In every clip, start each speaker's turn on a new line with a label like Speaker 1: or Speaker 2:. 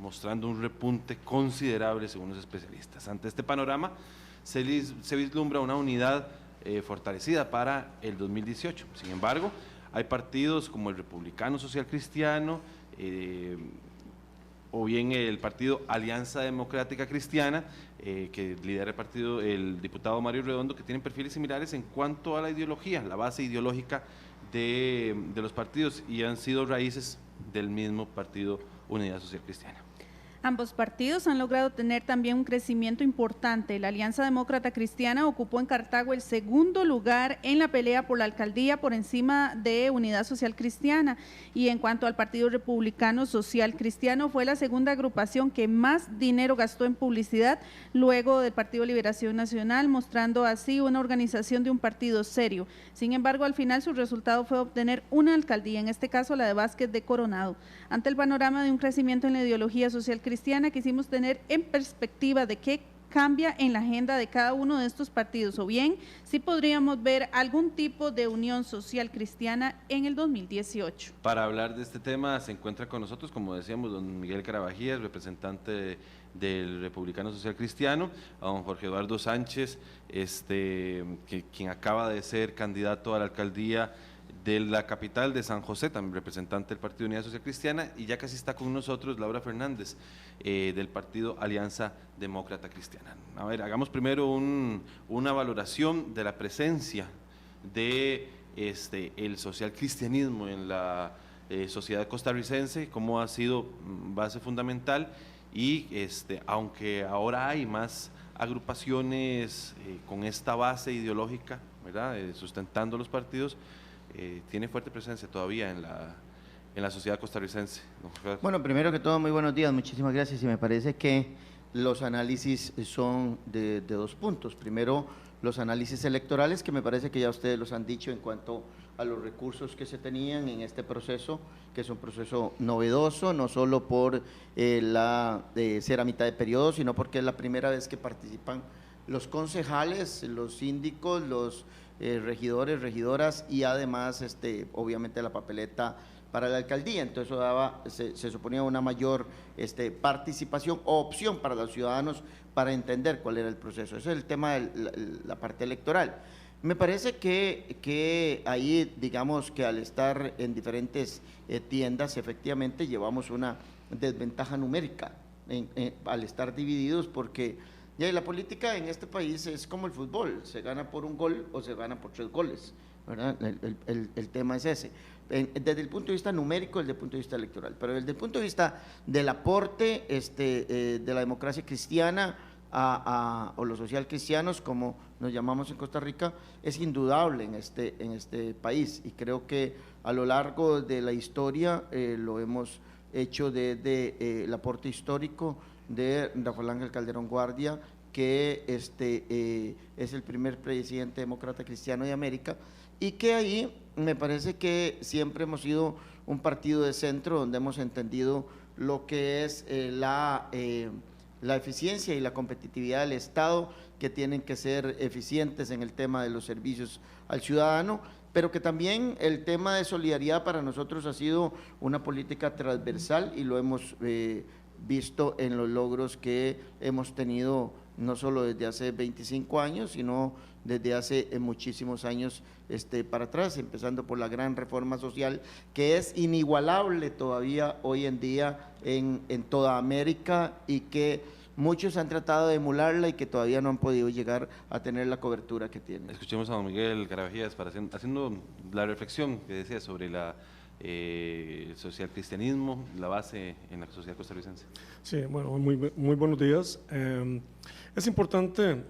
Speaker 1: mostrando un repunte considerable según los especialistas. Ante este panorama se vislumbra una unidad fortalecida para el 2018. Sin embargo, hay partidos como el Republicano Social Cristiano, o bien el partido Alianza Democrática Cristiana, que lidera el partido el diputado Mario Redondo, que tienen perfiles similares en cuanto a la ideología, la base ideológica de los partidos, y han sido raíces del mismo partido Unidad Social Cristiana.
Speaker 2: Ambos partidos han logrado tener también un crecimiento importante. La Alianza Demócrata Cristiana ocupó en Cartago el segundo lugar en la pelea por la alcaldía por encima de Unidad Social Cristiana, y en cuanto al Partido Republicano Social Cristiano, fue la segunda agrupación que más dinero gastó en publicidad luego del Partido Liberación Nacional, mostrando así una organización de un partido serio. Sin embargo, al final su resultado fue obtener una alcaldía, en este caso la de Vázquez de Coronado. Ante el panorama de un crecimiento en la ideología social cristiana, quisimos tener en perspectiva de qué cambia en la agenda de cada uno de estos partidos, o bien si podríamos ver algún tipo de unión social cristiana en el 2018.
Speaker 1: Para hablar de este tema se encuentra con nosotros, como decíamos, don Miguel Carabajías, representante del Republicano Social Cristiano, a don Jorge Eduardo Sánchez, quien acaba de ser candidato a la alcaldía de la capital de San José, también representante del Partido Unidad Social Cristiana, y ya casi está con nosotros Laura Fernández, del Partido Alianza Demócrata Cristiana. A ver, hagamos primero una valoración de la presencia de el social cristianismo en la sociedad costarricense, cómo ha sido base fundamental, y aunque ahora hay más agrupaciones con esta base ideológica, ¿verdad?, sustentando los partidos, tiene fuerte presencia todavía en la sociedad costarricense.
Speaker 3: Bueno, primero que todo, muy buenos días, muchísimas gracias, y me parece que los análisis son de dos puntos. Primero, los análisis electorales, que me parece que ya ustedes los han dicho en cuanto a los recursos que se tenían en este proceso, que es un proceso novedoso, no solo por ser a mitad de periodo, sino porque es la primera vez que participan los concejales, los síndicos, los regidores, regidoras, y además obviamente la papeleta para la alcaldía. Entonces eso se suponía una mayor participación o opción para los ciudadanos para entender cuál era el proceso. Ese es el tema de la parte electoral. Me parece que ahí, digamos que al estar en diferentes tiendas, efectivamente llevamos una desventaja numérica al estar divididos, porque ya la política en este país es como el fútbol, se gana por un gol o se gana por 3 goles, ¿verdad? El tema es ese, desde el punto de vista numérico, desde el punto de vista electoral, pero desde el punto de vista del aporte de la democracia cristiana o los social cristianos, como nos llamamos en Costa Rica, es indudable en este país, y creo que a lo largo de la historia lo hemos hecho desde el aporte histórico de Rafael Ángel Calderón Guardia, que es el primer presidente demócrata cristiano de América, y que ahí me parece que siempre hemos sido un partido de centro donde hemos entendido lo que es la eficiencia y la competitividad del Estado, que tienen que ser eficientes en el tema de los servicios al ciudadano, pero que también el tema de solidaridad para nosotros ha sido una política transversal, y lo hemos visto en los logros que hemos tenido no solo desde hace 25 años, sino desde hace muchísimos años para atrás, empezando por la gran reforma social, que es inigualable todavía hoy en día en toda América, y que muchos han tratado de emularla y que todavía no han podido llegar a tener la cobertura que tienen.
Speaker 1: Escuchemos a don Miguel Carabajías haciendo la reflexión que decía sobre el social cristianismo, la base en la sociedad costarricense.
Speaker 4: Sí, bueno, muy buenos días. Es importante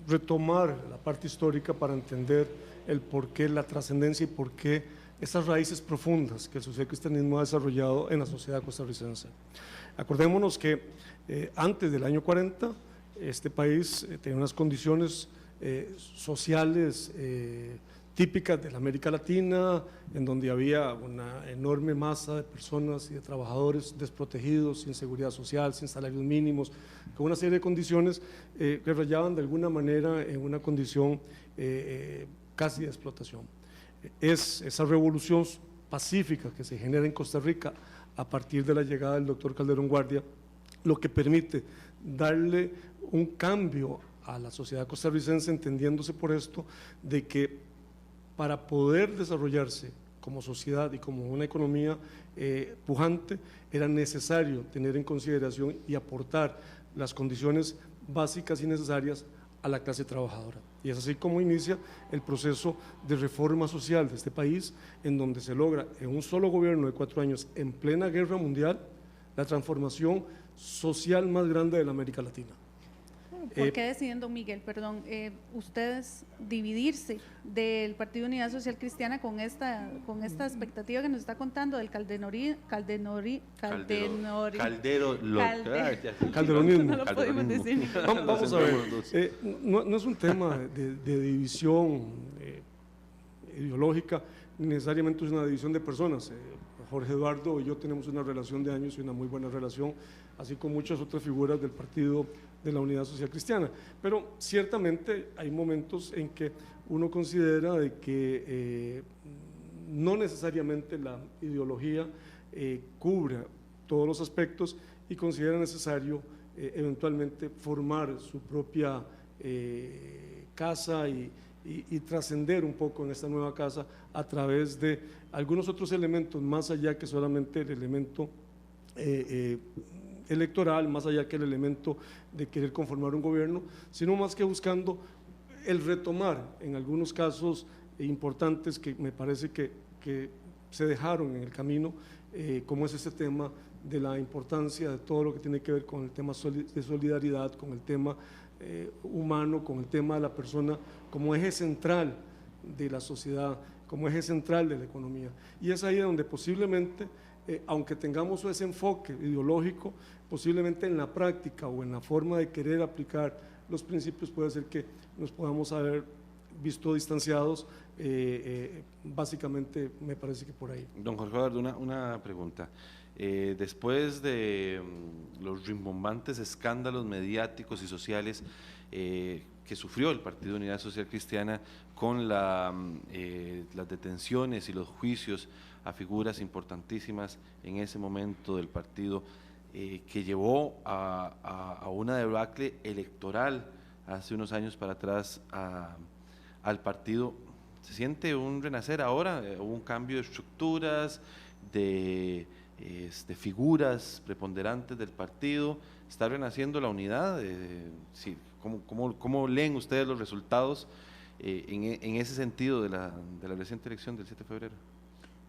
Speaker 4: retomar la parte histórica para entender el porqué, la trascendencia y por qué esas raíces profundas que el social cristianismo ha desarrollado en la sociedad costarricense. Acordémonos que antes del año 40 este país tenía unas condiciones sociales típicas de la América Latina, en donde había una enorme masa de personas y de trabajadores desprotegidos, sin seguridad social, sin salarios mínimos, con una serie de condiciones que rayaban de alguna manera en una condición casi de explotación. Es esa revolución pacífica que se genera en Costa Rica a partir de la llegada del doctor Calderón Guardia, lo que permite darle un cambio a la sociedad costarricense, entendiéndose por esto de que para poder desarrollarse como sociedad y como una economía pujante, era necesario tener en consideración y aportar las condiciones básicas y necesarias a la clase trabajadora. Y es así como inicia el proceso de reforma social de este país, en donde se logra en un solo gobierno de 4 años, en plena guerra mundial, la transformación social más grande de la América Latina.
Speaker 2: ¿Por qué deciden, don Miguel, perdón, ustedes dividirse del Partido Unidad Social Cristiana con esta expectativa que nos está contando del
Speaker 4: calderonismo?
Speaker 2: No lo podemos decir.
Speaker 4: Vamos a ver, no es un tema de división ideológica, ni necesariamente es una división de personas. Jorge Eduardo y yo tenemos una relación de años y una muy buena relación, así como muchas otras figuras del Partido de la Unidad Social Cristiana, pero ciertamente hay momentos en que uno considera de que no necesariamente la ideología cubra todos los aspectos y considera necesario eventualmente formar su propia casa y trascender un poco en esta nueva casa a través de algunos otros elementos, más allá que solamente el elemento electoral, más allá que el elemento de querer conformar un gobierno, sino más que buscando el retomar en algunos casos importantes que me parece que se dejaron en el camino, como es este tema de la importancia de todo lo que tiene que ver con el tema de solidaridad, con el tema humano, con el tema de la persona como eje central de la sociedad, como eje central de la economía. Y es ahí donde posiblemente, aunque tengamos ese enfoque ideológico, posiblemente en la práctica o en la forma de querer aplicar los principios puede ser que nos podamos haber visto distanciados, básicamente me parece que por ahí.
Speaker 1: Don Jorge Eduardo, una pregunta. Después de los rimbombantes escándalos mediáticos y sociales que sufrió el Partido Unidad Social Cristiana con las detenciones y los juicios a figuras importantísimas en ese momento del partido, que llevó a una debacle electoral hace unos años para atrás al partido, ¿se siente un renacer ahora? ¿Hubo un cambio de estructuras, de figuras preponderantes del partido? ¿Está renaciendo la unidad? Sí, ¿cómo leen ustedes los resultados en ese sentido de la reciente elección del 7 de febrero?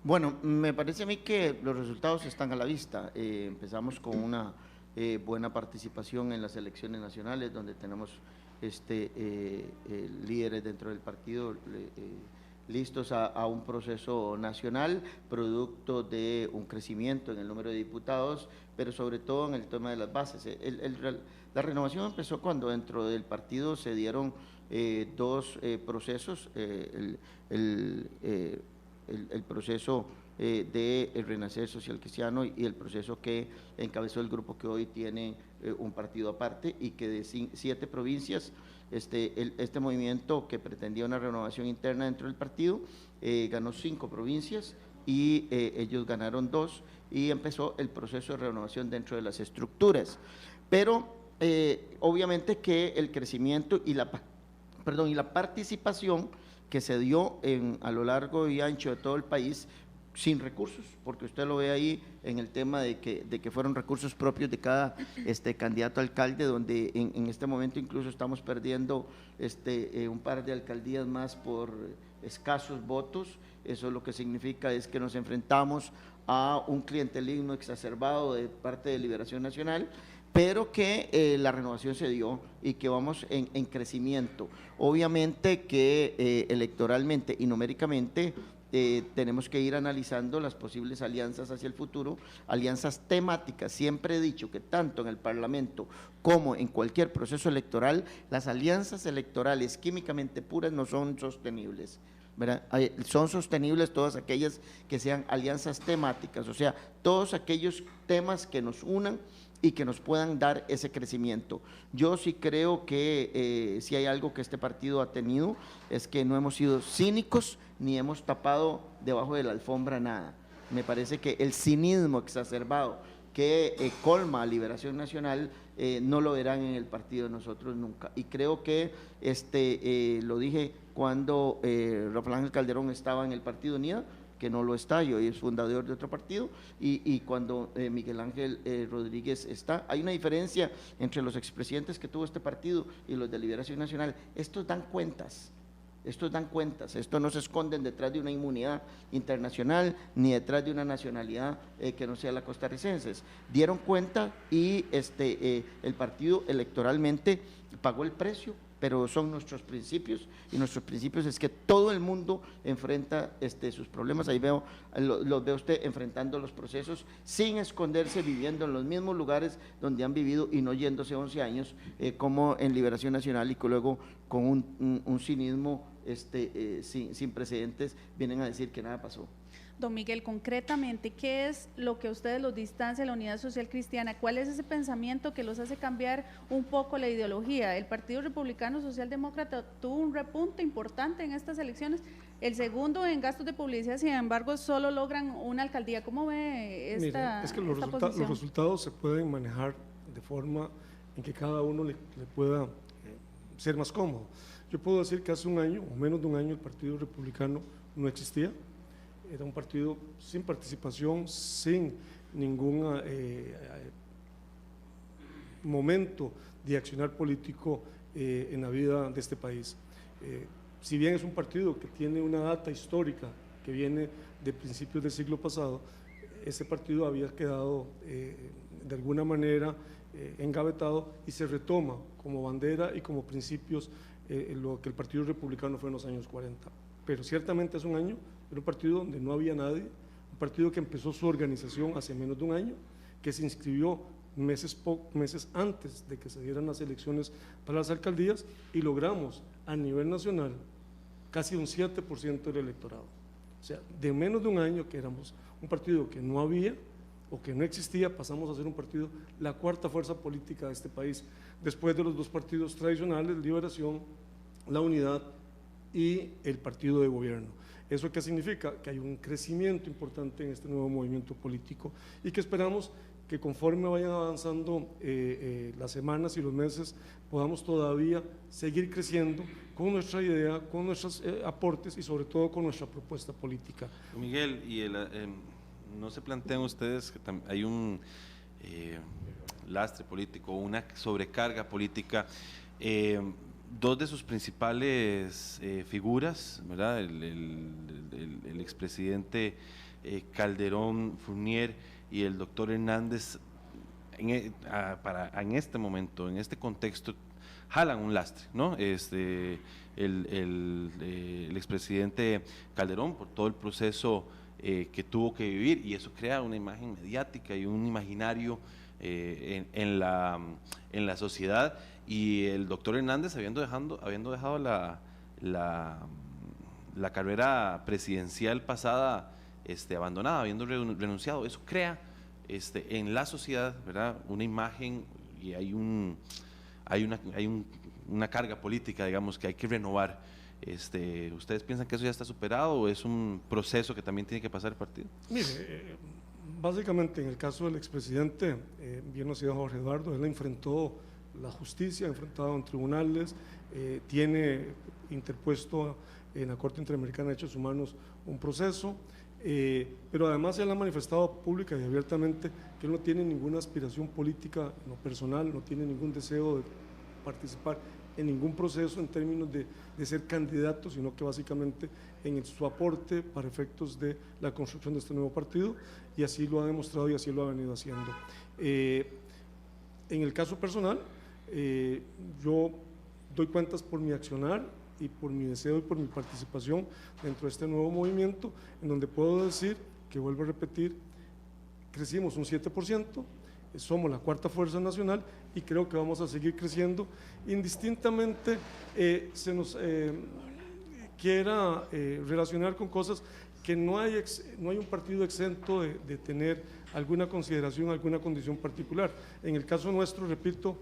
Speaker 3: Bueno, me parece a mí que los resultados están a la vista. Empezamos con una buena participación en las elecciones nacionales, donde tenemos líderes dentro del partido listos a un proceso nacional, producto de un crecimiento en el número de diputados, pero sobre todo en el tema de las bases. La renovación empezó cuando dentro del partido se dieron dos procesos, el proceso de el Renacer Social Cristiano y el proceso que encabezó el grupo que hoy tiene un partido aparte, y que de 7 provincias este movimiento que pretendía una renovación interna dentro del partido ganó 5 provincias y ellos ganaron 2, y empezó el proceso de renovación dentro de las estructuras. Pero obviamente que el crecimiento y la participación que se dio a lo largo y ancho de todo el país, sin recursos, porque usted lo ve ahí en el tema de que fueron recursos propios de cada candidato a alcalde, donde en este momento incluso estamos perdiendo un par de alcaldías más por escasos votos. Eso lo que significa es que nos enfrentamos a un clientelismo exacerbado de parte de Liberación Nacional, pero que la renovación se dio y que vamos en crecimiento. Obviamente que electoralmente y numéricamente tenemos que ir analizando las posibles alianzas hacia el futuro, alianzas temáticas. Siempre he dicho que tanto en el Parlamento como en cualquier proceso electoral, las alianzas electorales químicamente puras no son sostenibles, ¿verdad? Son sostenibles todas aquellas que sean alianzas temáticas, o sea, todos aquellos temas que nos unan y que nos puedan dar ese crecimiento. Yo sí creo que si hay algo que este partido ha tenido, es que no hemos sido cínicos ni hemos tapado debajo de la alfombra nada. Me parece que el cinismo exacerbado que colma a Liberación Nacional no lo verán en el partido de nosotros nunca. Y creo que lo dije cuando Rafael Ángel Calderón estaba en el Partido Unida, que no lo está, y hoy es fundador de otro partido, y cuando Miguel Ángel Rodríguez está. Hay una diferencia entre los expresidentes que tuvo este partido y los de Liberación Nacional. Estos dan cuentas, estos no se esconden detrás de una inmunidad internacional ni detrás de una nacionalidad que no sea la costarricense. Dieron cuenta y el partido electoralmente pagó el precio, pero son nuestros principios, y nuestros principios es que todo el mundo enfrenta sus problemas. Ahí los veo usted enfrentando los procesos sin esconderse, viviendo en los mismos lugares donde han vivido y no yéndose 11 años como en Liberación Nacional, y que luego con un cinismo sin precedentes vienen a decir que nada pasó.
Speaker 2: Don Miguel, concretamente, ¿qué es lo que a ustedes los distancia de la Unidad Social Cristiana? ¿Cuál es ese pensamiento que los hace cambiar un poco la ideología? El Partido Republicano Socialdemócrata tuvo un repunte importante en estas elecciones, el segundo en gastos de publicidad, sin embargo, solo logran una alcaldía. ¿Cómo ve esta
Speaker 4: es que los
Speaker 2: posición?
Speaker 4: resultados se pueden manejar de forma en que cada uno le pueda ser más cómodo. Yo puedo decir que hace un año, o menos de un año, el Partido Republicano no existía. Era un partido sin participación, sin ningún momento de accionar político en la vida de este país. Si bien es un partido que tiene una data histórica que viene de principios del siglo pasado, ese partido había quedado de alguna manera engavetado, y se retoma como bandera y como principios lo que el Partido Republicano fue en los años 40. Pero ciertamente hace un año era un partido donde no había nadie, un partido que empezó su organización hace menos de un año, que se inscribió meses antes de que se dieran las elecciones para las alcaldías, y logramos a nivel nacional casi un 7% del electorado. O sea, de menos de un año, que éramos un partido que no había o que no existía, pasamos a ser un partido, la cuarta fuerza política de este país, después de los dos partidos tradicionales, Liberación, la Unidad y el partido de gobierno. ¿Eso qué significa? Que hay un crecimiento importante en este nuevo movimiento político, y que esperamos que conforme vayan avanzando las semanas y los meses, podamos todavía seguir creciendo con nuestra idea, con nuestros aportes y sobre todo con nuestra propuesta política.
Speaker 1: Miguel, y no se plantean ustedes que hay un lastre político, una sobrecarga política? Dos de sus principales figuras, ¿verdad? El expresidente Calderón Fournier y el doctor Hernández, en este momento, en este contexto, jalan un lastre, ¿no? El expresidente Calderón, por todo el proceso que tuvo que vivir, y eso crea una imagen mediática y un imaginario en la sociedad, y el doctor Hernández habiendo dejado la carrera presidencial pasada abandonada, habiendo renunciado. Eso crea en la sociedad, ¿verdad?, una imagen, y hay una carga política, digamos, que hay que renovar. ¿Ustedes piensan que eso ya está superado, o es un proceso que también tiene que pasar el partido?
Speaker 4: Mire, básicamente en el caso del expresidente, bien lo decía Jorge Eduardo, él enfrentó la justicia, ha enfrentado en tribunales, tiene interpuesto en la Corte Interamericana de Derechos Humanos un proceso, pero además él ha manifestado pública y abiertamente que él no tiene ninguna aspiración política en lo personal, no tiene ningún deseo de participar en ningún proceso en términos de ser candidato, sino que básicamente en su aporte para efectos de la construcción de este nuevo partido, y así lo ha demostrado y así lo ha venido haciendo. En el caso personal, yo doy cuentas por mi accionar y por mi deseo y por mi participación dentro de este nuevo movimiento, en donde puedo decir que, vuelvo a repetir, crecimos un 7%, somos la cuarta fuerza nacional, y creo que vamos a seguir creciendo, indistintamente se nos quiera relacionar con cosas que no hay un partido exento de tener alguna consideración, alguna condición particular. En el caso nuestro, repito,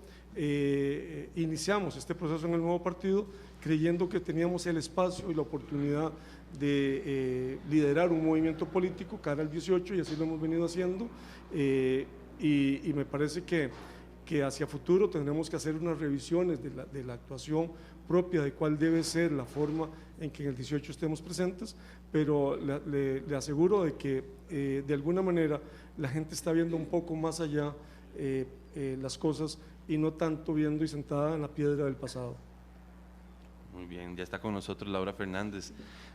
Speaker 4: iniciamos este proceso en el nuevo partido creyendo que teníamos el espacio y la oportunidad de liderar un movimiento político cara al 18 y así lo hemos venido haciendo, y me parece que hacia futuro tendremos que hacer unas revisiones de la actuación propia, de cuál debe ser la forma en que en el 18 estemos presentes, pero le aseguro de que de alguna manera la gente está viendo un poco más allá las cosas y no tanto viendo y sentada en la piedra del pasado.
Speaker 1: Muy bien, ya está con nosotros Laura Fernández,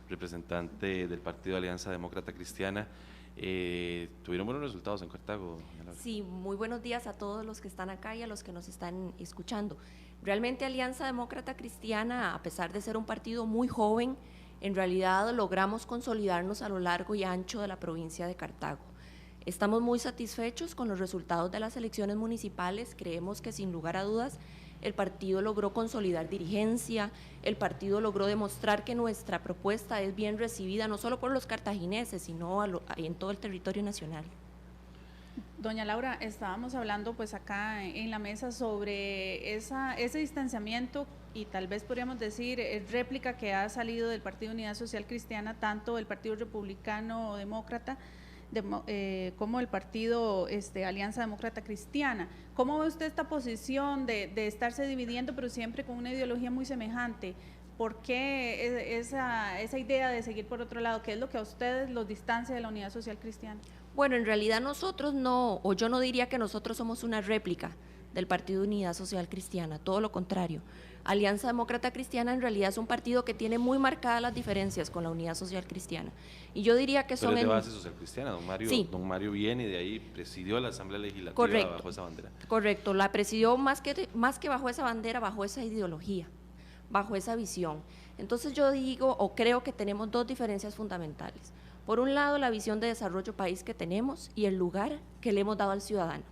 Speaker 1: representante del Partido Alianza Demócrata Cristiana. ¿Tuvieron buenos resultados en Cartago, Laura?
Speaker 5: Sí, muy buenos días a todos los que están acá y a los que nos están escuchando. Realmente Alianza Demócrata Cristiana, a pesar de ser un partido muy joven, en realidad logramos consolidarnos a lo largo y ancho de la provincia de Cartago. Estamos muy satisfechos con los resultados de las elecciones municipales, creemos que sin lugar a dudas el partido logró consolidar dirigencia, el partido logró demostrar que nuestra propuesta es bien recibida no solo por los cartagineses, sino en todo el territorio nacional.
Speaker 2: Doña Laura, estábamos hablando pues acá en la mesa sobre ese distanciamiento y tal vez podríamos decir réplica que ha salido del Partido Unidad Social Cristiana, tanto el Partido Republicano o Demócrata como el Partido Alianza Demócrata Cristiana. ¿Cómo ve usted esta posición de estarse dividiendo pero siempre con una ideología muy semejante? ¿Por qué esa idea de seguir por otro lado? ¿Qué es lo que a ustedes los distancia de la Unidad Social Cristiana?
Speaker 5: Bueno, en realidad nosotros no, o yo no diría que nosotros somos una réplica del Partido Unidad Social Cristiana, todo lo contrario. Alianza Demócrata Cristiana en realidad es un partido que tiene muy marcadas las diferencias con la Unidad Social Cristiana. Y yo diría que son…
Speaker 1: Pero es de base social cristiana, don Mario,
Speaker 5: sí.
Speaker 1: Don Mario viene de ahí, presidió la Asamblea Legislativa.
Speaker 5: Correcto,
Speaker 1: bajo esa bandera.
Speaker 5: Correcto, la presidió más que bajo esa bandera, bajo esa ideología, bajo esa visión. Entonces yo digo o creo que tenemos dos diferencias fundamentales. Por un lado, la visión de desarrollo país que tenemos y el lugar que le hemos dado al ciudadano.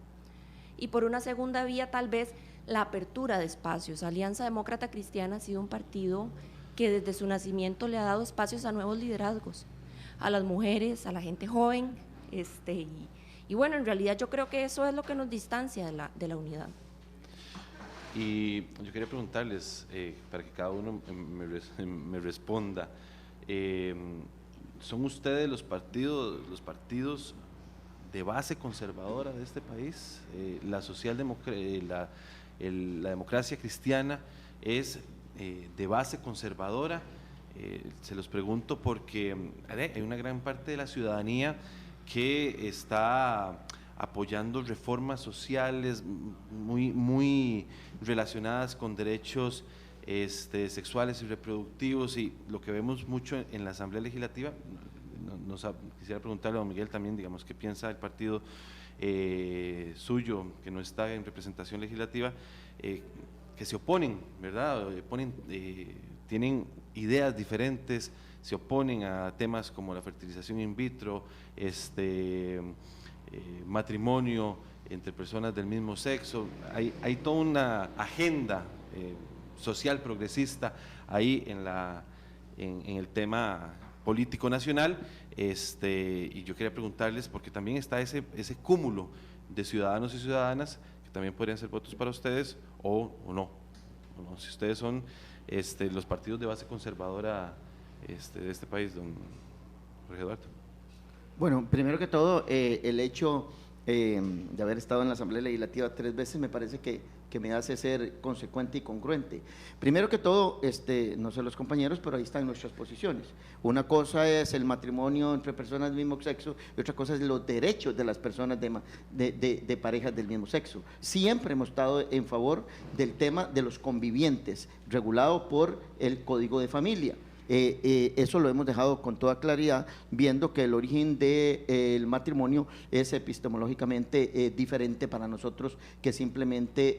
Speaker 5: Y por una segunda vía, tal vez, la apertura de espacios. Alianza Demócrata Cristiana ha sido un partido que desde su nacimiento le ha dado espacios a nuevos liderazgos, a las mujeres, a la gente joven, y bueno, en realidad yo creo que eso es lo que nos distancia de la unidad.
Speaker 1: Y yo quería preguntarles, para que cada uno me responda, ¿son ustedes los partidos de base conservadora de este país? La democracia cristiana es de base conservadora. Se los pregunto porque hay una gran parte de la ciudadanía que está apoyando reformas sociales muy relacionadas con derechos sexuales y reproductivos, y lo que vemos mucho en la Asamblea Legislativa. Quisiera preguntarle a don Miguel también, digamos, qué piensa el partido suyo, que no está en representación legislativa, que se oponen, ¿verdad? Tienen ideas diferentes, se oponen a temas como la fertilización in vitro, matrimonio entre personas del mismo sexo. Hay toda una agenda social progresista ahí en el tema político nacional, y yo quería preguntarles, porque también está ese cúmulo de ciudadanos y ciudadanas que también podrían ser votos para ustedes o no, si ustedes son los partidos de base conservadora de este país, don Jorge Eduardo.
Speaker 3: Bueno, primero que todo, el hecho de haber estado en la Asamblea Legislativa 3 veces me parece que me hace ser consecuente y congruente. Primero que todo, no sé los compañeros, pero ahí están nuestras posiciones. Una cosa es el matrimonio entre personas del mismo sexo y otra cosa es los derechos de las personas de parejas del mismo sexo. Siempre hemos estado en favor del tema de los convivientes, regulado por el Código de Familia. Eso lo hemos dejado con toda claridad, viendo que el origen del matrimonio es epistemológicamente diferente para nosotros que simplemente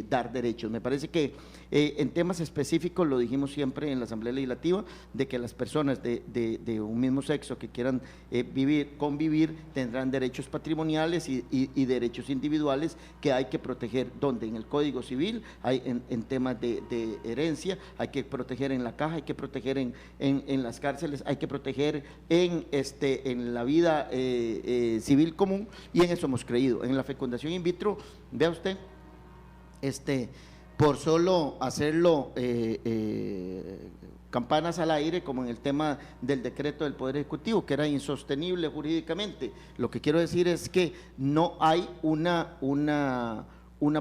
Speaker 3: dar derechos. Me parece que en temas específicos, lo dijimos siempre en la Asamblea Legislativa, de que las personas de un mismo sexo que quieran convivir tendrán derechos patrimoniales y derechos individuales que hay que proteger, donde en el Código Civil, hay en temas de herencia, hay que proteger en la caja, hay que proteger en las cárceles, hay que proteger en la vida civil común, y en eso hemos creído. En la fecundación in vitro, vea usted, por solo hacerlo campanas al aire, como en el tema del decreto del Poder Ejecutivo, que era insostenible jurídicamente. Lo que quiero decir es que no hay una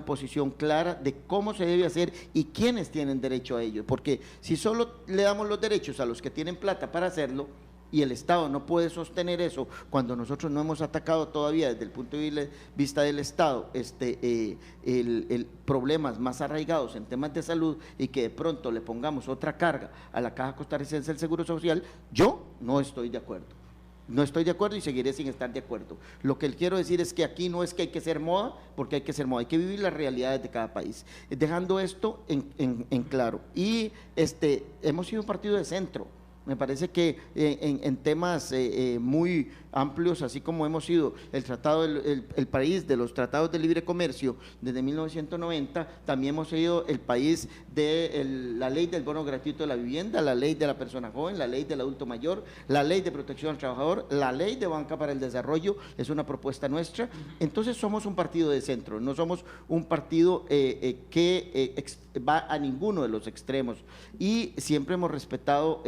Speaker 3: posición clara de cómo se debe hacer y quiénes tienen derecho a ello, porque si solo le damos los derechos a los que tienen plata para hacerlo, y el Estado no puede sostener eso, cuando nosotros no hemos atacado todavía desde el punto de vista del Estado problemas más arraigados en temas de salud, y que de pronto le pongamos otra carga a la Caja Costarricense del Seguro Social, yo no estoy de acuerdo. No estoy de acuerdo y seguiré sin estar de acuerdo. Lo que quiero decir es que aquí no es que hay que ser moda, porque hay que ser moda, hay que vivir las realidades de cada país. Dejando esto en claro. Y hemos sido un partido de centro. Me parece que en temas muy amplios, así como hemos sido el país de los tratados de libre comercio desde 1990, también hemos sido el país de la ley del bono gratuito de la vivienda, la ley de la persona joven, la ley del adulto mayor, la ley de protección al trabajador, la ley de banca para el desarrollo, es una propuesta nuestra. Entonces somos un partido de centro, no somos un partido que va a ninguno de los extremos, y siempre hemos respetado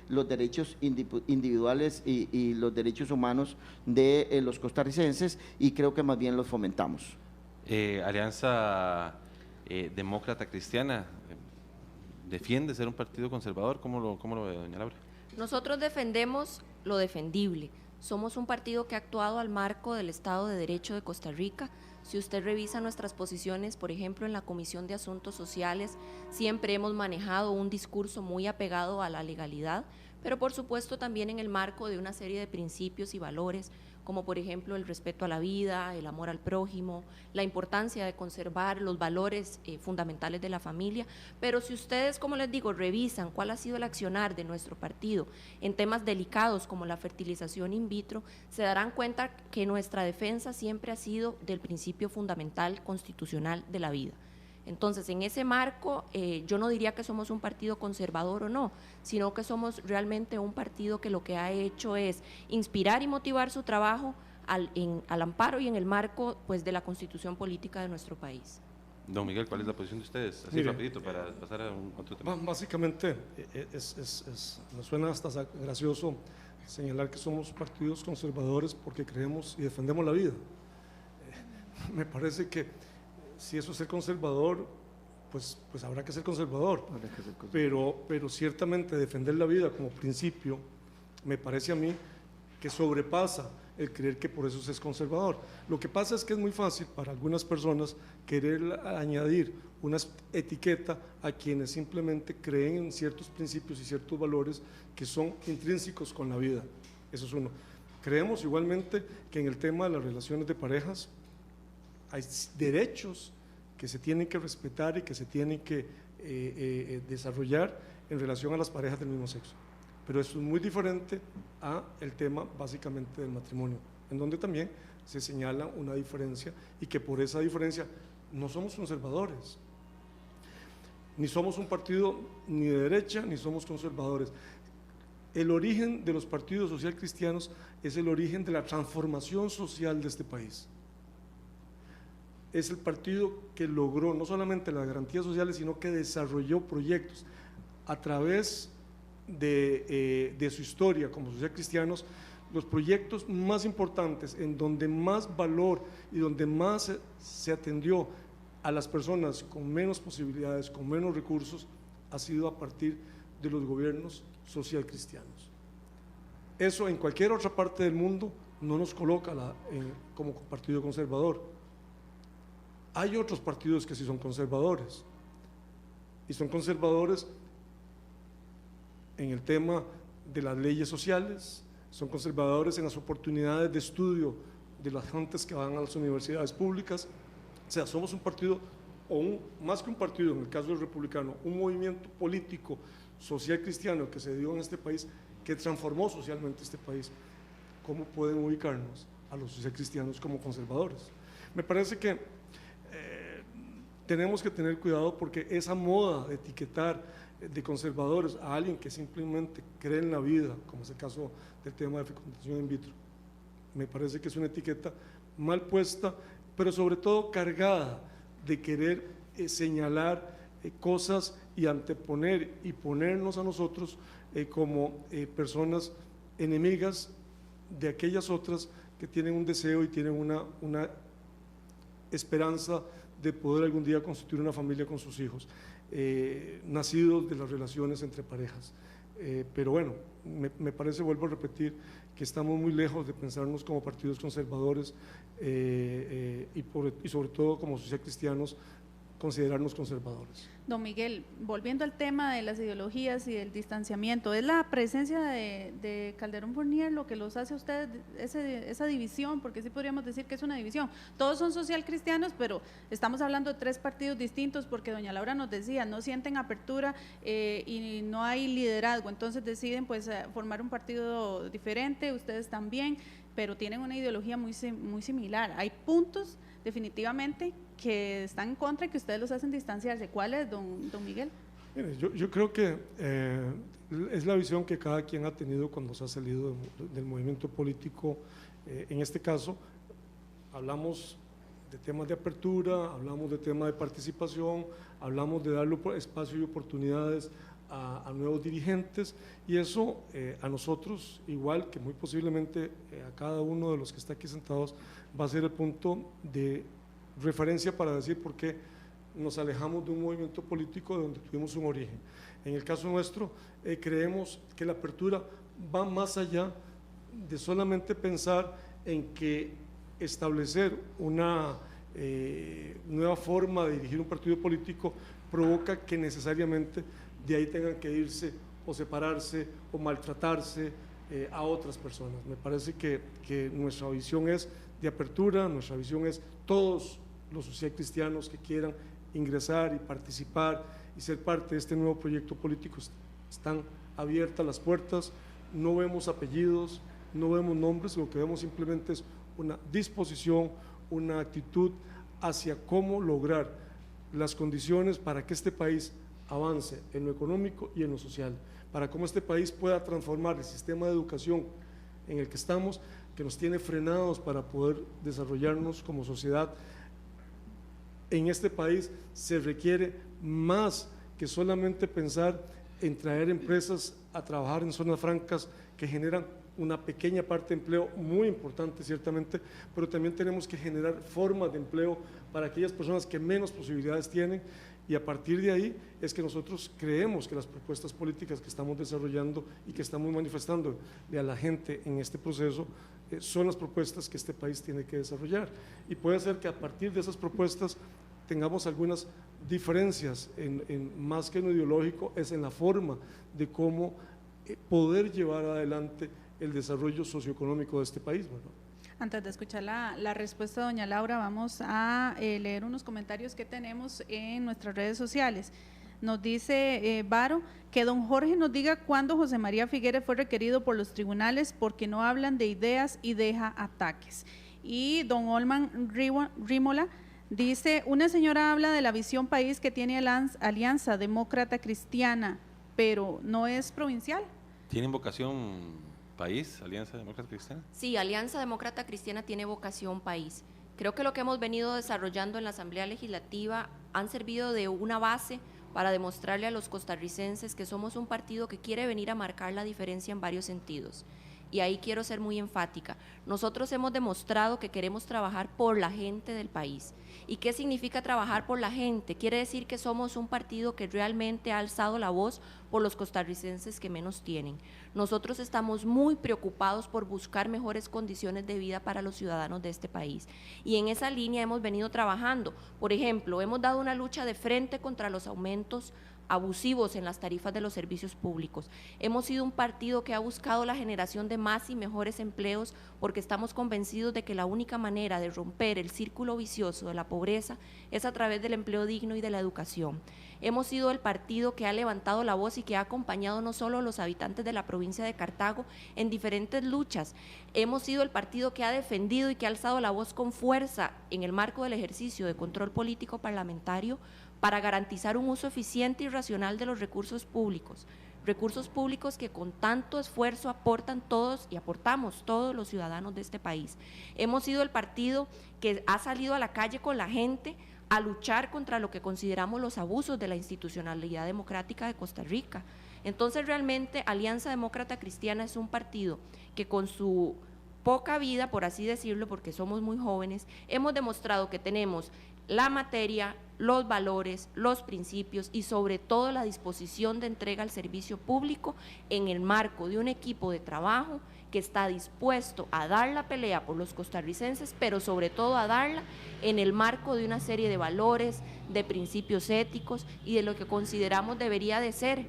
Speaker 3: los derechos individuales y los derechos humanos de los costarricenses, y creo que más bien los fomentamos.
Speaker 1: Alianza Demócrata Cristiana defiende ser un partido conservador. ¿Cómo lo ve, doña Laura?
Speaker 5: Nosotros defendemos lo defendible. Somos un partido que ha actuado al marco del Estado de Derecho de Costa Rica. Si usted revisa nuestras posiciones, por ejemplo, en la Comisión de Asuntos Sociales, siempre hemos manejado un discurso muy apegado a la legalidad, pero por supuesto también en el marco de una serie de principios y valores, como por ejemplo el respeto a la vida, el amor al prójimo, la importancia de conservar los valores fundamentales de la familia. Pero si ustedes, como les digo, revisan cuál ha sido el accionar de nuestro partido en temas delicados como la fertilización in vitro, se darán cuenta que nuestra defensa siempre ha sido del principio fundamental constitucional de la vida. Entonces, en ese marco, yo no diría que somos un partido conservador o no, sino que somos realmente un partido que lo que ha hecho es inspirar y motivar su trabajo al amparo y en el marco, pues, de la constitución política de nuestro país.
Speaker 1: Don Miguel, ¿cuál es la posición de ustedes? Así
Speaker 4: Mire,
Speaker 1: rapidito para pasar a otro tema.
Speaker 4: Básicamente, nos suena hasta gracioso señalar que somos partidos conservadores porque creemos y defendemos la vida. Me parece que si eso es ser conservador, pues habrá que ser conservador. Pero ciertamente defender la vida como principio me parece a mí que sobrepasa el creer que por eso se es conservador. Lo que pasa es que es muy fácil para algunas personas querer añadir una etiqueta a quienes simplemente creen en ciertos principios y ciertos valores que son intrínsecos con la vida. Eso es uno. Creemos igualmente que en el tema de las relaciones de parejas hay derechos que se tienen que respetar y que se tienen que desarrollar en relación a las parejas del mismo sexo. Pero eso es muy diferente a el tema básicamente del matrimonio, en donde también se señala una diferencia, y que por esa diferencia no somos conservadores, ni somos un partido ni de derecha, ni somos conservadores. El origen de los partidos social cristianos es el origen de la transformación social de este país. Es el partido que logró no solamente las garantías sociales, sino que desarrolló proyectos a través de su historia como social cristianos, los proyectos más importantes, en donde más valor y donde más se atendió a las personas con menos posibilidades, con menos recursos, ha sido a partir de los gobiernos social cristianos. Eso en cualquier otra parte del mundo no nos coloca como partido conservador. Hay otros partidos que sí son conservadores, y son conservadores en el tema de las leyes sociales, son conservadores en las oportunidades de estudio de las gentes que van a las universidades públicas. O sea, somos un partido, más que un partido, en el caso del republicano, un movimiento político social cristiano que se dio en este país, que transformó socialmente este país. ¿Cómo pueden ubicarnos a los social cristianos como conservadores? Me parece que tenemos que tener cuidado, porque esa moda de etiquetar de conservadores a alguien que simplemente cree en la vida, como es el caso del tema de fecundación in vitro, me parece que es una etiqueta mal puesta, pero sobre todo cargada de querer señalar cosas y anteponer y ponernos a nosotros como personas enemigas de aquellas otras que tienen un deseo y tienen una esperanza de poder algún día constituir una familia con sus hijos, nacidos de las relaciones entre parejas. Pero bueno, me parece, vuelvo a repetir, que estamos muy lejos de pensarnos como partidos conservadores y sobre todo como socialcristianos, considerarnos conservadores.
Speaker 2: Don Miguel, volviendo al tema de las ideologías y del distanciamiento, ¿es la presencia de Calderón Fournier lo que los hace a ustedes esa división? Porque sí podríamos decir que es una división. Todos son socialcristianos, pero estamos hablando de tres partidos distintos, porque doña Laura nos decía, no sienten apertura y no hay liderazgo, entonces deciden pues formar un partido diferente, ustedes también, pero tienen una ideología muy similar. Hay puntos definitivamente que están en contra y que ustedes los hacen distanciarse. ¿Cuál es, don Miguel?
Speaker 4: Mire, yo creo que es la visión que cada quien ha tenido cuando se ha salido del movimiento político. En este caso, hablamos de temas de apertura, hablamos de temas de participación, hablamos de darle espacio y oportunidades a nuevos dirigentes, y eso a nosotros, igual que muy posiblemente a cada uno de los que está aquí sentados, va a ser el punto de referencia para decir por qué nos alejamos de un movimiento político de donde tuvimos un origen. En el caso nuestro, creemos que la apertura va más allá de solamente pensar en que establecer una nueva forma de dirigir un partido político provoca que necesariamente de ahí tengan que irse o separarse o maltratarse a otras personas. Me parece que nuestra visión es de apertura, nuestra visión es todos los socialcristianos que quieran ingresar y participar y ser parte de este nuevo proyecto político, están abiertas las puertas, no vemos apellidos, no vemos nombres, lo que vemos simplemente es una disposición, una actitud hacia cómo lograr las condiciones para que este país avance en lo económico y en lo social, para cómo este país pueda transformar el sistema de educación en el que estamos, que nos tiene frenados para poder desarrollarnos como sociedad. En este país se requiere más que solamente pensar en traer empresas a trabajar en zonas francas que generan una pequeña parte de empleo muy importante ciertamente, pero también tenemos que generar formas de empleo para aquellas personas que menos posibilidades tienen, y a partir de ahí es que nosotros creemos que las propuestas políticas que estamos desarrollando y que estamos manifestando a la gente en este proceso son las propuestas que este país tiene que desarrollar, y puede ser que a partir de esas propuestas tengamos algunas diferencias, más que en lo ideológico, es en la forma de cómo poder llevar adelante el desarrollo socioeconómico de este país. Bueno.
Speaker 2: Antes de escuchar la respuesta de doña Laura, vamos a leer unos comentarios que tenemos en nuestras redes sociales. Nos dice Varo que don Jorge nos diga cuándo José María Figueres fue requerido por los tribunales porque no hablan de ideas y deja ataques. Y don Olman Rímola dice, una señora habla de la visión país que tiene Alianza Demócrata Cristiana, pero no es provincial.
Speaker 1: ¿Tienen vocación país, Alianza Demócrata Cristiana?
Speaker 5: Sí, Alianza Demócrata Cristiana tiene vocación país. Creo que lo que hemos venido desarrollando en la Asamblea Legislativa han servido de una base para demostrarle a los costarricenses que somos un partido que quiere venir a marcar la diferencia en varios sentidos. Y ahí quiero ser muy enfática. Nosotros hemos demostrado que queremos trabajar por la gente del país. ¿Y qué significa trabajar por la gente? Quiere decir que somos un partido que realmente ha alzado la voz por los costarricenses que menos tienen. Nosotros estamos muy preocupados por buscar mejores condiciones de vida para los ciudadanos de este país. Y en esa línea hemos venido trabajando. Por ejemplo, hemos dado una lucha de frente contra los aumentos abusivos en las tarifas de los servicios públicos. Hemos sido un partido que ha buscado la generación de más y mejores empleos porque estamos convencidos de que la única manera de romper el círculo vicioso de la pobreza es a través del empleo digno y de la educación. Hemos sido el partido que ha levantado la voz y que ha acompañado no solo a los habitantes de la provincia de Cartago en diferentes luchas. Hemos sido el partido que ha defendido y que ha alzado la voz con fuerza en el marco del ejercicio de control político parlamentario para garantizar un uso eficiente y racional de los recursos públicos que con tanto esfuerzo aportan todos y aportamos todos los ciudadanos de este país. Hemos sido el partido que ha salido a la calle con la gente a luchar contra lo que consideramos los abusos de la institucionalidad democrática de Costa Rica. Entonces realmente Alianza Demócrata Cristiana es un partido que con su poca vida, por así decirlo, porque somos muy jóvenes, hemos demostrado que tenemos la materia, los valores, los principios y sobre todo la disposición de entrega al servicio público en el marco de un equipo de trabajo que está dispuesto a dar la pelea por los costarricenses, pero sobre todo a darla en el marco de una serie de valores, de principios éticos y de lo que consideramos debería de ser,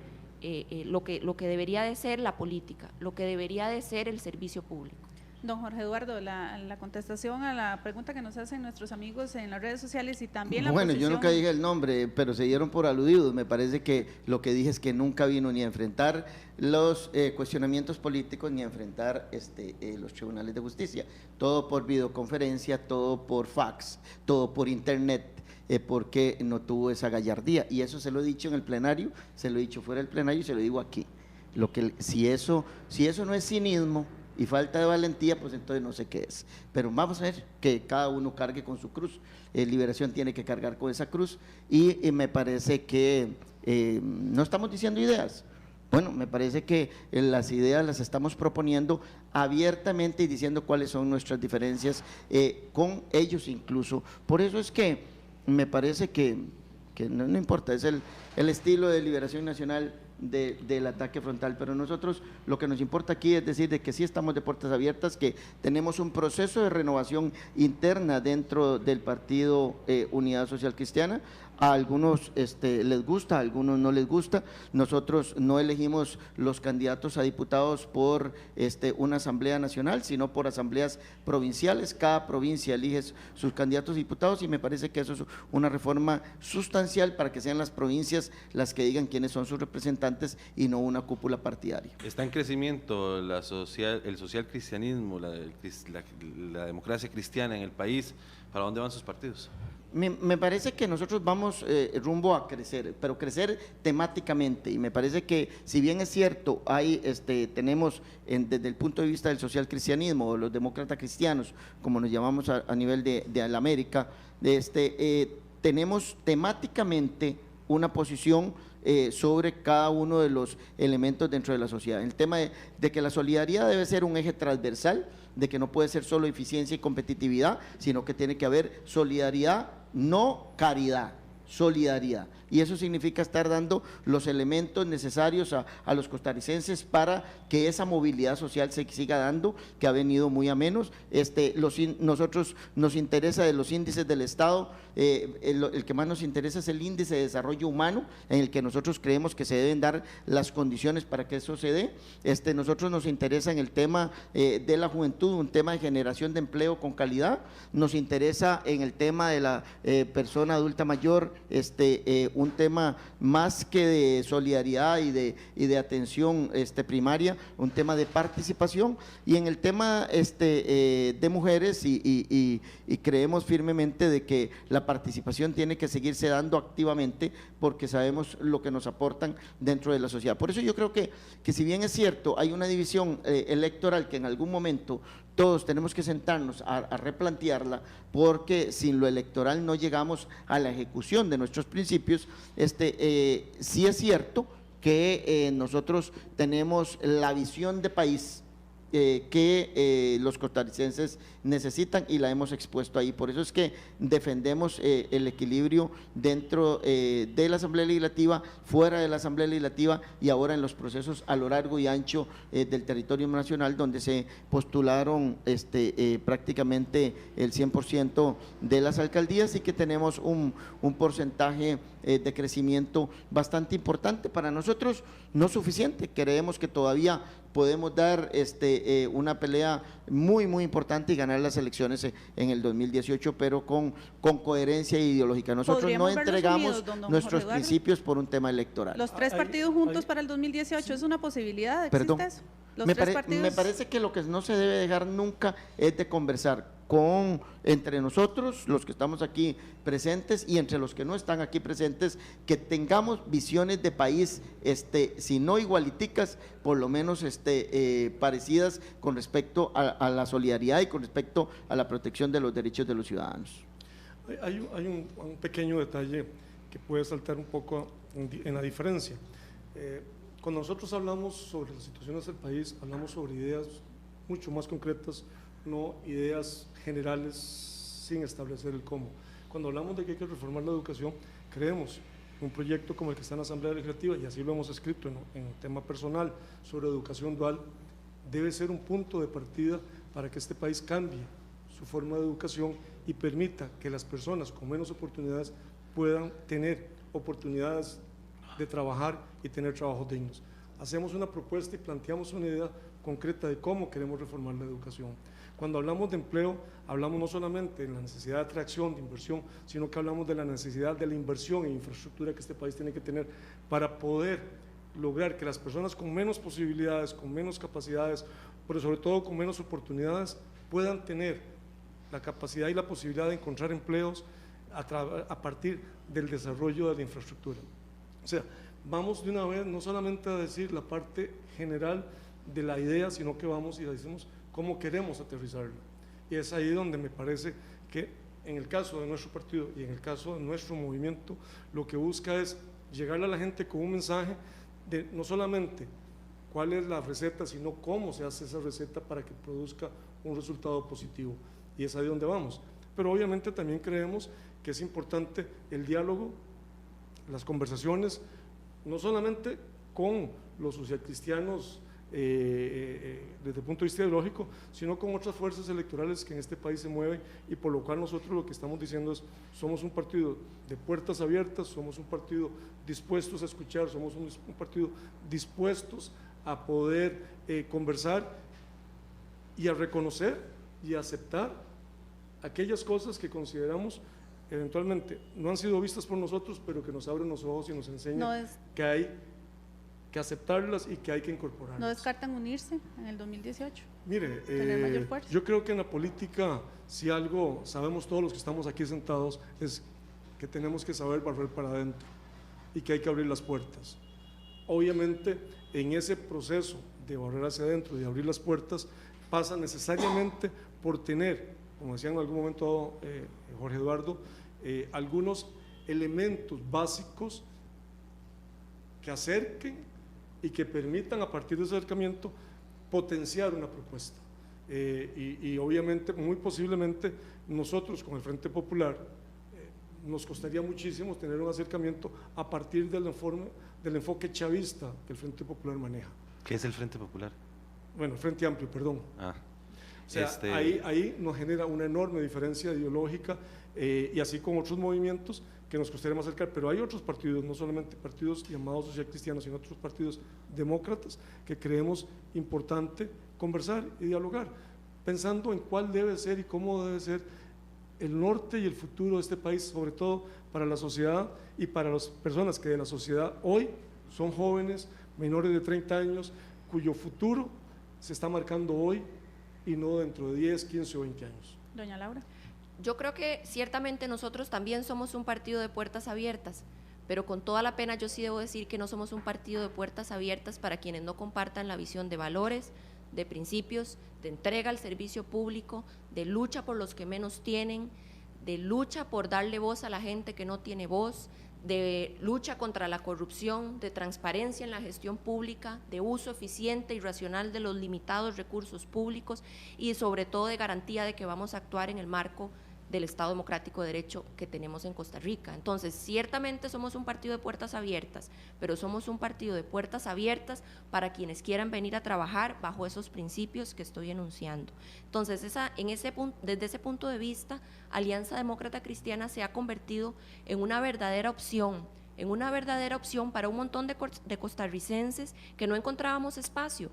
Speaker 5: lo que debería de ser la política, lo que debería de ser el servicio público.
Speaker 2: Don Jorge Eduardo, la contestación a la pregunta que nos hacen nuestros amigos en las redes sociales y también la
Speaker 3: Bueno,
Speaker 2: posición…
Speaker 3: yo nunca dije el nombre, pero se dieron por aludidos. Me parece que lo que dije es que nunca vino ni a enfrentar los cuestionamientos políticos ni a enfrentar los tribunales de justicia. Todo por videoconferencia, todo por fax, todo por internet, porque no tuvo esa gallardía. Y eso se lo he dicho en el plenario, se lo he dicho fuera del plenario y se lo digo aquí. Si eso no es cinismo y falta de valentía, pues entonces no sé qué es. Pero vamos a ver que cada uno cargue con su cruz. Liberación tiene que cargar con esa cruz y me parece que no estamos diciendo ideas. Bueno, me parece que las ideas las estamos proponiendo abiertamente y diciendo cuáles son nuestras diferencias con ellos incluso. Por eso es que me parece que no importa, es el estilo de Liberación Nacional del ataque frontal, pero nosotros lo que nos importa aquí es decir de que sí estamos de puertas abiertas, que tenemos un proceso de renovación interna dentro del partido Unidad Social Cristiana. A algunos les gusta, a algunos no les gusta. Nosotros no elegimos los candidatos a diputados por una asamblea nacional, sino por asambleas provinciales. Cada provincia elige sus candidatos a diputados y me parece que eso es una reforma sustancial para que sean las provincias las que digan quiénes son sus representantes y no una cúpula partidaria.
Speaker 1: Está en crecimiento el social cristianismo, la democracia cristiana en el país. ¿Para dónde van sus partidos?
Speaker 3: Me parece que nosotros vamos rumbo a crecer, pero crecer temáticamente, y me parece que si bien es cierto, tenemos desde el punto de vista del social cristianismo o los demócratas cristianos, como nos llamamos a nivel de la América, tenemos temáticamente una posición sobre cada uno de los elementos dentro de la sociedad. El tema de que la solidaridad debe ser un eje transversal, de que no puede ser solo eficiencia y competitividad, sino que tiene que haber solidaridad, no caridad, solidaridad. Y eso significa estar dando los elementos necesarios a los costarricenses para que esa movilidad social se siga dando, que ha venido muy a menos. Nosotros nos interesa de los índices del Estado, el que más nos interesa es el índice de desarrollo humano, en el que nosotros creemos que se deben dar las condiciones para que eso se dé. Nosotros nos interesa en el tema de la juventud, un tema de generación de empleo con calidad. Nos interesa en el tema de la persona adulta mayor, un tema más que de solidaridad y de atención primaria, un tema de participación, y en el tema de mujeres y creemos firmemente de que la participación tiene que seguirse dando activamente porque sabemos lo que nos aportan dentro de la sociedad. Por eso yo creo que si bien es cierto, hay una división electoral que en algún momento todos tenemos que sentarnos a replantearla, porque sin lo electoral no llegamos a la ejecución de nuestros principios. Sí es cierto que nosotros tenemos la visión de país que los costarricenses necesitan y la hemos expuesto ahí. Por eso es que defendemos el equilibrio dentro de la Asamblea Legislativa, fuera de la Asamblea Legislativa y ahora en los procesos a lo largo y ancho del territorio nacional, donde se postularon prácticamente el 100% de las alcaldías y que tenemos un porcentaje de crecimiento bastante importante. Para nosotros no suficiente, creemos que todavía podemos dar una pelea muy importante y ganar las elecciones en el 2018, pero con coherencia ideológica. Nosotros no entregamos nuestros principios por un tema electoral.
Speaker 2: ¿Los tres partidos juntos para el 2018 es una posibilidad? ¿Existe eso?
Speaker 3: Me parece que lo que no se debe dejar nunca es de conversar entre nosotros, los que estamos aquí presentes, y entre los que no están aquí presentes, que tengamos visiones de país, si no igualiticas, por lo menos parecidas con respecto a la solidaridad y con respecto a la protección de los derechos de los ciudadanos.
Speaker 4: Hay un pequeño detalle que puede saltar un poco en la diferencia. Cuando nosotros hablamos sobre las situaciones del país, hablamos sobre ideas mucho más concretas, no ideas generales sin establecer el cómo. Cuando hablamos de que hay que reformar la educación, creemos un proyecto como el que está en la Asamblea Legislativa, y así lo hemos escrito en tema personal sobre educación dual, debe ser un punto de partida para que este país cambie su forma de educación y permita que las personas con menos oportunidades puedan tener oportunidades de trabajar y tener trabajos dignos. Hacemos una propuesta y planteamos una idea concreta de cómo queremos reformar la educación. Cuando hablamos de empleo, hablamos no solamente de la necesidad de atracción, de inversión, sino que hablamos de la necesidad de la inversión en infraestructura que este país tiene que tener para poder lograr que las personas con menos posibilidades, con menos capacidades, pero sobre todo con menos oportunidades, puedan tener la capacidad y la posibilidad de encontrar empleos a partir del desarrollo de la infraestructura. O sea, vamos de una vez no solamente a decir la parte general de la idea, sino que vamos y decimos cómo queremos aterrizarlo. Y es ahí donde me parece que en el caso de nuestro partido y en el caso de nuestro movimiento, lo que busca es llegarle a la gente con un mensaje de no solamente cuál es la receta, sino cómo se hace esa receta para que produzca un resultado positivo. Y es ahí donde vamos. Pero obviamente también creemos que es importante el diálogo, las conversaciones, no solamente con los socialcristianos desde el punto de vista ideológico, sino con otras fuerzas electorales que en este país se mueven, y por lo cual nosotros lo que estamos diciendo es: somos un partido de puertas abiertas, somos un partido dispuestos a escuchar, somos un partido dispuestos a poder conversar y a reconocer y a aceptar aquellas cosas que consideramos eventualmente no han sido vistas por nosotros, pero que nos abren los ojos y nos enseñan que hay que aceptarlas y que hay que incorporarlas.
Speaker 2: ¿No descartan unirse en el 2018?
Speaker 4: Mire,
Speaker 2: tener mayor fuerza.
Speaker 4: yo creo que en la política, si algo sabemos todos los que estamos aquí sentados, es que tenemos que saber barrer para adentro y que hay que abrir las puertas. Obviamente, en ese proceso de barrer hacia adentro y de abrir las puertas, pasa necesariamente por tener, como decía en algún momento Jorge Eduardo, algunos elementos básicos que acerquen y que permitan, a partir de ese acercamiento, potenciar una propuesta. Y obviamente, muy posiblemente, nosotros con el Frente Popular nos costaría muchísimo tener un acercamiento a partir del enfoque chavista que el Frente Popular maneja.
Speaker 1: ¿Qué es el Frente Popular?
Speaker 4: Bueno, el Frente Amplio, perdón. O sea,
Speaker 1: Este...
Speaker 4: ahí nos genera una enorme diferencia ideológica, y así con otros movimientos que nos costaría más acercar, pero hay otros partidos, no solamente partidos llamados socialcristianos, sino otros partidos demócratas que creemos importante conversar y dialogar, pensando en cuál debe ser y cómo debe ser el norte y el futuro de este país, sobre todo para la sociedad y para las personas que de la sociedad hoy son jóvenes, menores de 30 años, cuyo futuro se está marcando hoy y no dentro de 10, 15 o 20 años.
Speaker 2: Doña Laura.
Speaker 5: Yo creo que ciertamente nosotros también somos un partido de puertas abiertas, pero con toda la pena yo sí debo decir que no somos un partido de puertas abiertas para quienes no compartan la visión de valores, de principios, de entrega al servicio público, de lucha por los que menos tienen, de lucha por darle voz a la gente que no tiene voz, de lucha contra la corrupción, de transparencia en la gestión pública, de uso eficiente y racional de los limitados recursos públicos y sobre todo de garantía de que vamos a actuar en el marco del Estado Democrático de Derecho que tenemos en Costa Rica. Entonces, ciertamente somos un partido de puertas abiertas, pero somos un partido de puertas abiertas para quienes quieran venir a trabajar bajo esos principios que estoy enunciando. Entonces, desde ese punto de vista, Alianza Demócrata Cristiana se ha convertido en una verdadera opción para un montón de costarricenses que no encontrábamos espacio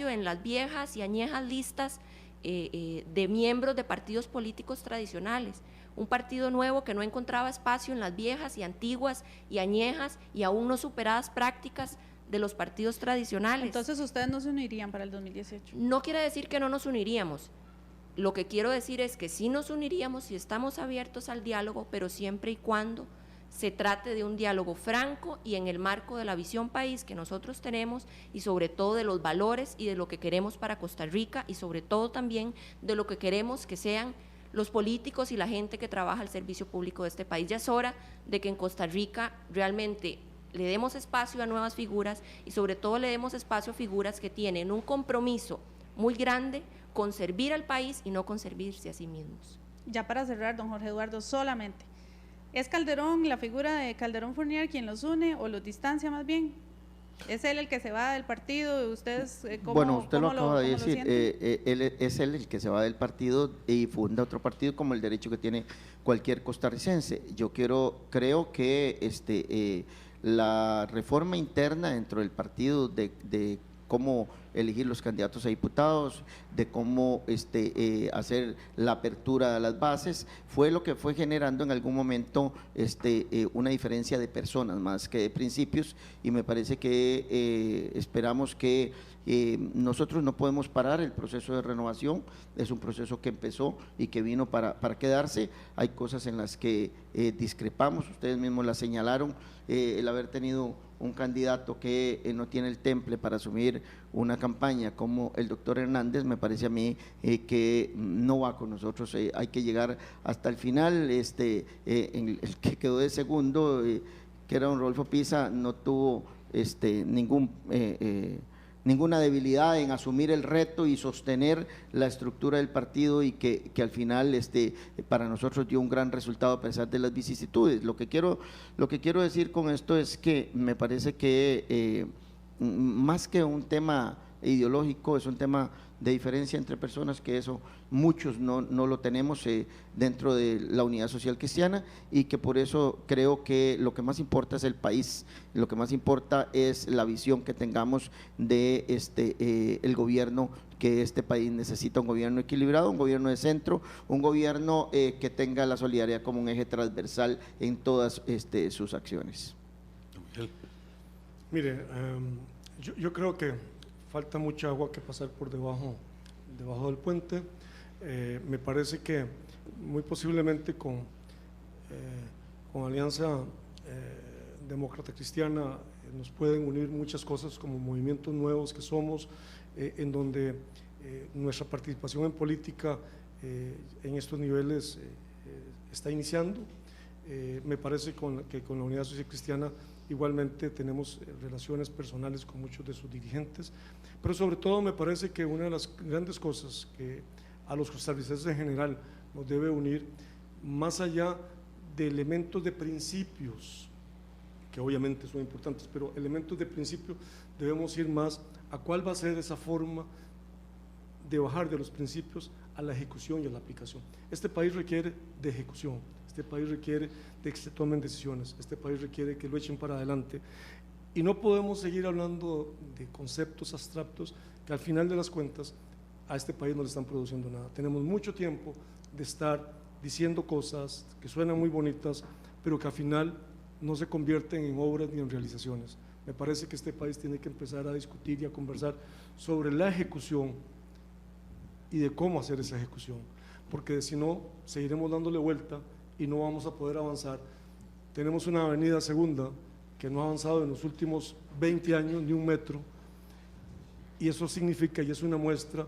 Speaker 5: en las viejas y añejas listas de miembros de partidos políticos tradicionales, un partido nuevo que no encontraba espacio en las viejas y antiguas y añejas y aún no superadas prácticas de los partidos tradicionales.
Speaker 2: Entonces, ¿ustedes no se unirían para el 2018?
Speaker 5: No quiere decir que no nos uniríamos. Lo que quiero decir es que sí nos uniríamos y estamos abiertos al diálogo, pero siempre y cuando se trate de un diálogo franco y en el marco de la visión país que nosotros tenemos y sobre todo de los valores y de lo que queremos para Costa Rica y sobre todo también de lo que queremos que sean los políticos y la gente que trabaja al servicio público de este país. Ya es hora de que en Costa Rica realmente le demos espacio a nuevas figuras y sobre todo le demos espacio a figuras que tienen un compromiso muy grande con servir al país y no con servirse a sí mismos.
Speaker 2: Ya para cerrar, don Jorge Eduardo, solamente, ¿es Calderón, la figura de Calderón Fournier, quien los une o los distancia más bien? ¿Es él el que se va del partido? ¿Ustedes cómo,
Speaker 3: bueno, usted lo
Speaker 2: cómo
Speaker 3: acaba de
Speaker 2: cómo lo
Speaker 3: decir,
Speaker 2: sienten?
Speaker 3: es él el que se va del partido y funda otro partido como el derecho que tiene cualquier costarricense. Yo creo que la reforma interna dentro del partido de cómo elegir los candidatos a diputados, de cómo hacer la apertura de las bases, fue lo que fue generando en algún momento una diferencia de personas más que de principios, y me parece que esperamos que nosotros no podemos parar el proceso de renovación, es un proceso que empezó y que vino para quedarse. Hay cosas en las que discrepamos, ustedes mismos las señalaron, el haber tenido un candidato que no tiene el temple para asumir una campaña como el doctor Hernández, me parece a mí que no va con nosotros, hay que llegar hasta el final. El que quedó de segundo, que era don Rodolfo Pisa, no tuvo ninguna debilidad en asumir el reto y sostener la estructura del partido, y que al final para nosotros dio un gran resultado a pesar de las vicisitudes. Lo que quiero decir con esto es que me parece que más que un tema ideológico, es un tema de diferencia entre personas, que eso muchos no lo tenemos dentro de la Unidad Social Cristiana, y que por eso creo que lo que más importa es el país, lo que más importa es la visión que tengamos de el gobierno que este país necesita, un gobierno equilibrado, un gobierno de centro, un gobierno que tenga la solidaridad como un eje transversal en todas sus acciones.
Speaker 4: Mire, yo creo que falta mucha agua que pasar por debajo del puente. Me parece que muy posiblemente con Alianza Demócrata Cristiana nos pueden unir muchas cosas como movimientos nuevos que somos, en donde nuestra participación en política en estos niveles está iniciando. Me parece que con la Unidad Social Cristiana igualmente tenemos relaciones personales con muchos de sus dirigentes, pero sobre todo me parece que una de las grandes cosas que a los costarricenses en general nos debe unir, más allá de elementos de principios, que obviamente son importantes, pero elementos de principio, debemos ir más a cuál va a ser esa forma de bajar de los principios a la ejecución y a la aplicación. Este país requiere de ejecución, este país requiere de que se tomen decisiones, este país requiere que lo echen para adelante, y no podemos seguir hablando de conceptos abstractos que al final de las cuentas a este país no le están produciendo nada. Tenemos mucho tiempo de estar diciendo cosas que suenan muy bonitas, pero que al final no se convierten en obras ni en realizaciones. Me parece que este país tiene que empezar a discutir y a conversar sobre la ejecución y de cómo hacer esa ejecución, porque si no, seguiremos dándole vuelta y no vamos a poder avanzar. Tenemos una avenida segunda que no ha avanzado en los últimos 20 años ni un metro, y eso significa y es una muestra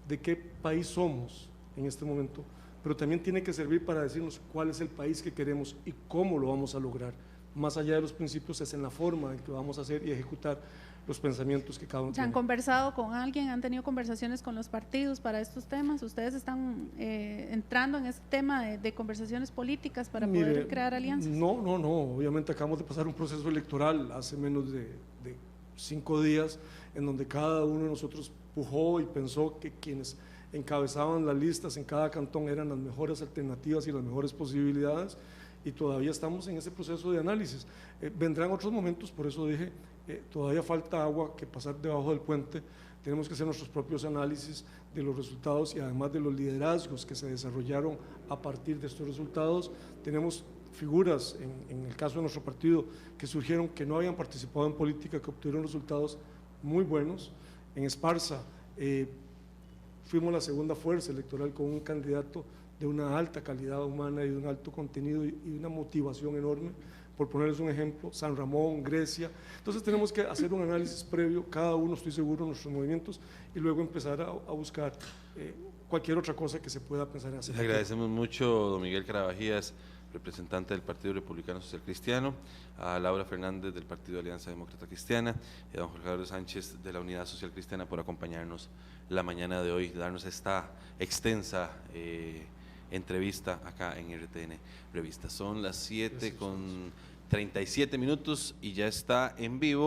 Speaker 4: de qué país somos en este momento, pero también tiene que servir para decirnos cuál es el país que queremos y cómo lo vamos a lograr. Más allá de los principios, es en la forma en que vamos a hacer y ejecutar los pensamientos que cada uno
Speaker 2: ¿Se han
Speaker 4: tiene.
Speaker 2: conversado con alguien? ¿Han tenido conversaciones con los partidos para estos temas? ¿Ustedes están entrando en este tema de conversaciones políticas para poder crear alianzas?
Speaker 4: No, obviamente acabamos de pasar un proceso electoral hace menos de 5 días, en donde cada uno de nosotros pujó y pensó que quienes encabezaban las listas en cada cantón eran las mejores alternativas y las mejores posibilidades, y todavía estamos en ese proceso de análisis. Vendrán otros momentos, por eso dije, todavía falta agua que pasar debajo del puente. Tenemos que hacer nuestros propios análisis de los resultados y además de los liderazgos que se desarrollaron a partir de estos resultados. Tenemos figuras, en el caso de nuestro partido, que surgieron que no habían participado en política, que obtuvieron resultados muy buenos. En Esparza fuimos la segunda fuerza electoral con un candidato de una alta calidad humana y de un alto contenido y una motivación enorme, por ponerles un ejemplo. San Ramón, Grecia. Entonces tenemos que hacer un análisis previo, cada uno, estoy seguro, de nuestros movimientos, y luego empezar a buscar cualquier otra cosa que se pueda pensar en hacer.
Speaker 1: Le agradecemos mucho, don Miguel Carabajías, representante del Partido Republicano Social Cristiano, a Laura Fernández del Partido Alianza Demócrata Cristiana y a don Jorge Eduardo Sánchez de la Unidad Social Cristiana por acompañarnos la mañana de hoy, darnos esta extensa entrevista acá en RTN Revista. Son las 7:37 y ya está en vivo.